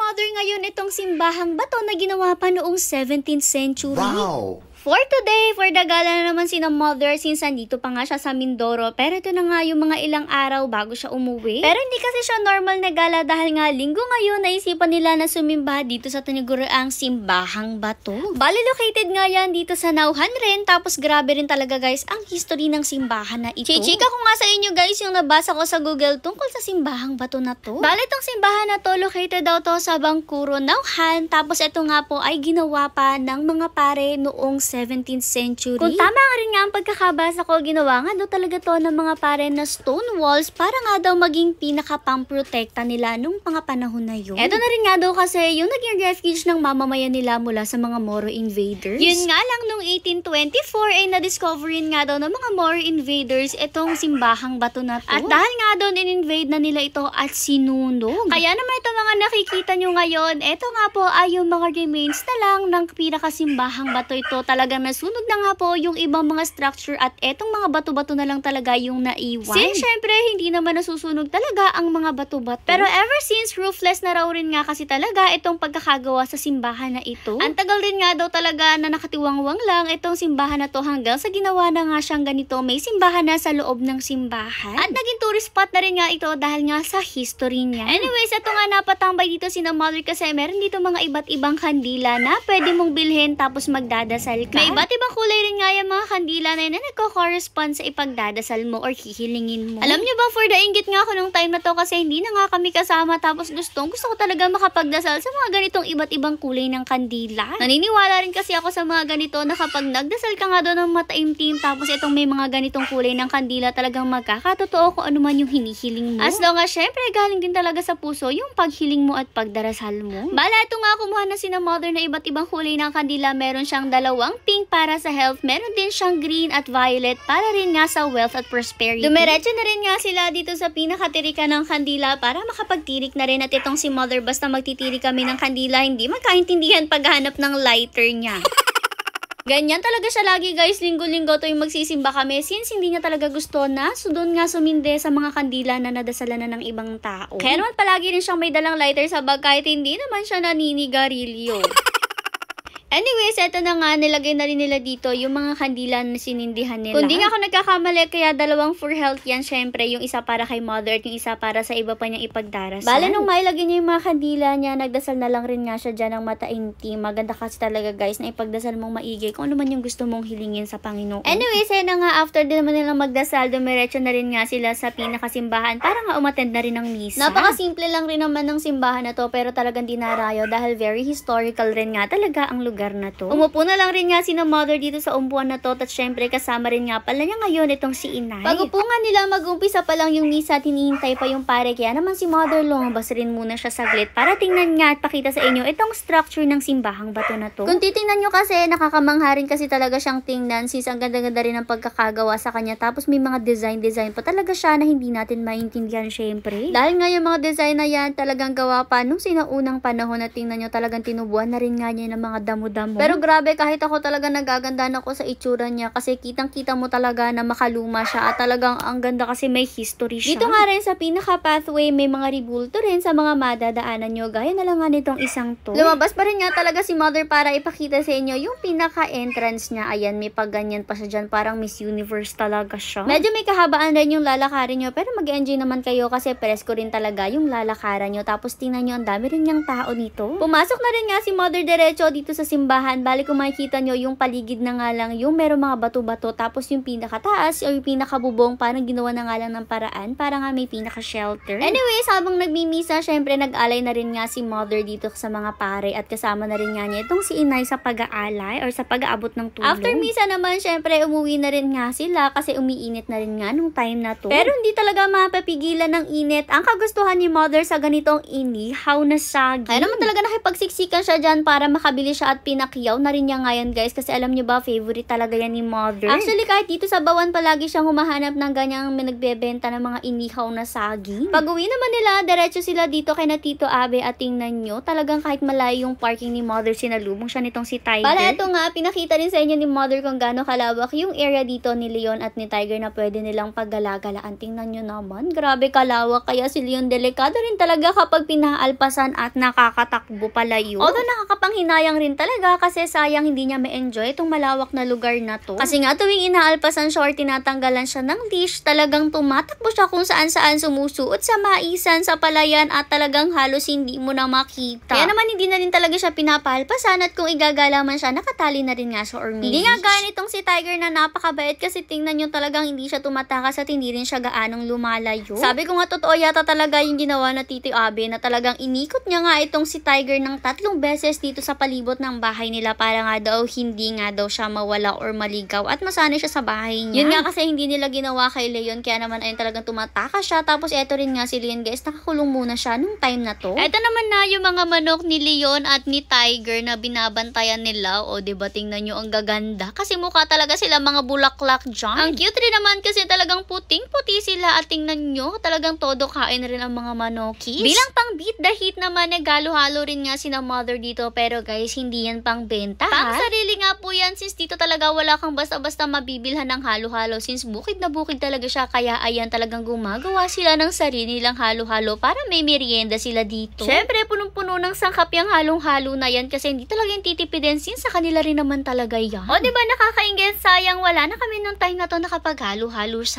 Mother ngayon itong simbahang bato na ginawa pa noong 17th century. Wow! For today, for the gala na naman si Mother since nandito pa nga siya sa Mindoro. Pero ito na nga yung mga ilang araw bago siya umuwi. Pero hindi kasi siya normal na gala dahil nga linggo ngayon naisipan nila na sumimba dito sa Tiniguriang Simbahang Bato. Bali located nga yan dito sa Nauhan rin. Tapos grabe rin talaga guys ang history ng simbahan na ito. Chichika ko nga sa inyo guys yung nabasa ko sa Google tungkol sa Simbahang Bato na to. Bali itong simbahan na to located daw to sa Bangkuro, Nauhan. Tapos ito nga po ay ginawa pa ng mga pare noong 17th century. Kung tama nga rin nga ang pagkakabasa ko, ginawa nga daw talaga to ng mga pare na stone walls para nga daw maging pinaka-pamprotekta nila nung mga panahon na yun. Eto na rin nga daw kasi yung naging refuge ng mamamayan nila mula sa mga Moro invaders. Yun nga lang nung 1824 ay na-discoverin nga daw ng mga Moro invaders itong simbahang bato na to. At dahil nga daw in-invade na nila ito at sinunog. Kaya naman ito mga nakikita nyo ngayon, eto nga po ay yung mga remains na lang ng pinakasimbahang bato ito. Talagang nasunog na nga po yung ibang mga structure at etong mga bato-bato na lang talaga yung naiwan. Since syempre hindi naman nasusunog talaga ang mga bato-bato. Pero ever since roofless na raw rin nga kasi talaga itong pagkakagawa sa simbahan na ito. Ang tagal rin nga daw talaga na nakatiwangwang lang itong simbahan na to hanggang sa ginawa na nga siyang ganito. May simbahan na sa loob ng simbahan. At naging tourist spot na rin nga ito dahil nga sa history niya. Anyways, ito nga napatambay dito si Mother kasi meron dito mga iba't ibang kandila na pwede mong bilhin tapos magdadasal ka. May iba't ibang kulay rin nga yung mga kandila na yun na nagko-correspond sa ipagdadasal mo or hihilingin mo. Alam nyo ba, for the inggit nga ako nung time na to kasi hindi na nga kami kasama tapos gusto ko talaga makapagdasal sa mga ganitong iba't ibang kulay ng kandila. Naniniwala rin kasi ako sa mga ganito na kapag nagdasal ka nga doon ng mataimtim tapos itong may mga ganitong kulay ng kandila talagang magkakatotoo kung ano man yung hinihiling mo. As long as syempre galing din talaga sa puso yung paghiling mo at pagdarasal mo. Bala, ito nga kumuha na si Mother na iba't ibang kulay ng kandila. Meron siyang dalawang pink para sa health. Meron din siyang green at violet para rin nga sa wealth at prosperity. Dumiretso na rin nga sila dito sa pinakatirika ng kandila para makapagtirik na rin at itong si Mother basta magtitirik kami ng kandila hindi magkaintindihan paghanap ng lighter niya. Ganyan talaga siya lagi guys, linggo-linggo to yung magsisimba kami since hindi niya talaga gusto na doon nga suminde sa mga kandila na nadasalan na ng ibang tao. Kaya naman palagi rin siyang may dalang lighter sa bag kahit hindi naman siya naninigarilyo. Anyways, eto na nga, nilagay na rin nila dito yung mga kandila na sinindihan nila. Kung di nga ako nagkakamali, kaya dalawang for health yan, syempre, yung isa para kay Mother at yung isa para sa iba pa niyang ipagdarasal. Bale, nung mailagay niya yung mga kandila niya, nagdasal na lang rin nga siya dyan ng mataimtim. Maganda kasi talaga guys, na ipagdasal mong maigi kung ano man yung gusto mong hilingin sa Panginoon. Anyways, ayun na nga, after din naman nilang magdasal, dumiretso na rin nga sila sa pinakasimbahan para nga umattend na rin ng misa. Napakasimple lang rin naman ng simbahan na to, pero talagang dinarayo dahil very historical rin nga talaga ang lugar na to. Umupo na lang rin nga si Mother dito sa umpuan na to at syempre kasama rin nga pala niya ngayon itong si Inay. Bago po nga nila mag-umpisa pa lang yung misa at hinihintay pa yung pare kaya naman si Mother lumabas rin muna siya saglit para tingnan nga at pakita sa inyo itong structure ng simbahang bato na to. Kung titingnan nyo kasi nakakamangha rin kasi talaga siyang tingnan since ang ganda-ganda rin ang pagkakagawa sa kanya tapos may mga design pa talaga siya na hindi natin maintindihan syempre. Dahil nga yung mga design na yan talagang gawa pa nung sinaunang panahon na tingnan nyo talagang tinubuan na rin nga niya ng mga damo-damo. Pero grabe kahit ako talaga nagaganda na ako sa itsura niya kasi kitang-kita mo talaga na makaluma siya at talagang ang ganda kasi may history siya. Dito nga rin sa pinaka-pathway may mga ribulto rin sa mga madadaanan nyo gaya na lang nga nitong isang to. Lumabas pa rin nga talaga si Mother para ipakita sa inyo yung pinaka-entrance niya. Ayan, may pagganyan pa siya dyan. Parang Miss Universe talaga siya. Medyo may kahabaan rin yung lalakarin nyo pero mag-enjoy naman kayo kasi presko rin talaga yung lalakaran nyo. Tapos tingnan nyo, ang dami rin niyang tao dito. Pumasok na rin nga si Mother diretso dito sa simbahan. Bali kung makikita nyo, yung paligid na nga lang, yung meron mga bato-bato, tapos yung pinakataas o yung pinakabubong, parang ginawa na nga lang ng paraan, para nga may pinaka-shelter. Anyways, habang nagmimisa, syempre nag-alay na rin nga si Mother dito sa mga pare at kasama na rin nga niya itong si Inay sa pag-aalay or sa pag-aabot ng tulong. After misa naman, syempre umuwi na rin nga sila kasi umiinit na rin nga nung time na to. Pero hindi talaga mapapigilan ng init. Ang kagustuhan ni Mother sa ganitong inihaw na saging. Ay naman talaga nakipagsiksikan siya dyan para makabili siya at pinakyaw na rin niya ngayon guys kasi alam niyo ba favorite talaga yan ni mother. Actually kahit dito sa Bawan palagi siyang humahanap ng ganyang nagbebenta ng mga inihaw na saging. Pag uwi naman nila, diretso sila dito kay na Tito Abe at tingnan nyo, talagang kahit malayo yung parking ni mother, sinalubong siya nitong si Tiger. Para ito nga, pinakita rin sa inyo ni mother kung gaano kalawak yung area dito ni Leon at ni Tiger na pwede nilang paggalagalaan. Tingnan nyo naman, grabe kalawak. Kaya si Leon delikado rin talaga kapag pinaalpasan at nakakatakbo palayo. Although nakakapanghinayang rin talaga kasi sayang hindi niya ma-enjoy itong malawak na lugar na to. Kasi nga tuwing inaalpasan siya or tinatanggalan siya ng leash, talagang tumatakbo siya kung saan-saan sumusuot sa maisan, sa palayan at talagang halos hindi mo na makita. Kaya naman hindi na rin talaga siya pinapalpasan at kung igagala man siya, nakatali na rin nga siya or may hindi nga gaya nitong si Tiger na napakabait kasi tingnan nyo talagang hindi siya tumatakas at hindi rin siya gaanong lumalayo. Sabi ko nga totoo yata talaga yung ginawa na Tito Abe na talagang inikot niya nga itong si Tiger ng 3 beses dito sa palibot ng bahay nila para nga daw hindi nga daw siya mawala or maligaw at masanay siya sa bahay niya. Yun nga kasi hindi nila ginawa kay Leon kaya naman ayun talagang tumatakas siya. Tapos eto rin nga si Leon guys, nakakulong muna siya nung time na to. Eto naman na yung mga manok ni Leon at ni Tiger na binabantayan nila. O diba tingnan nyo ang gaganda kasi mukha talaga sila mga bulaklak dyan. Ang cute rin naman kasi talagang puting-puti sila at tingnan nyo talagang todo kain rin ang mga manokis. Bilang pang beat the heat naman halo rin nga sina mother dito pero guys hindi yan pang benta. Pang sarili nga po yan since dito talaga wala kang basta-basta mabibilhan ng halo-halo since bukid na bukid talaga siya kaya ayan talagang gumagawa sila ng sarili nilang halo-halo para may merienda sila dito. Syempre punong-puno ng sangkap yung halong-halo na yan kasi hindi talaga yung titipidin since sa kanila rin naman talaga yan. O diba nakakaingit sayang wala na kami nung time na to nakapaghalo-halo sa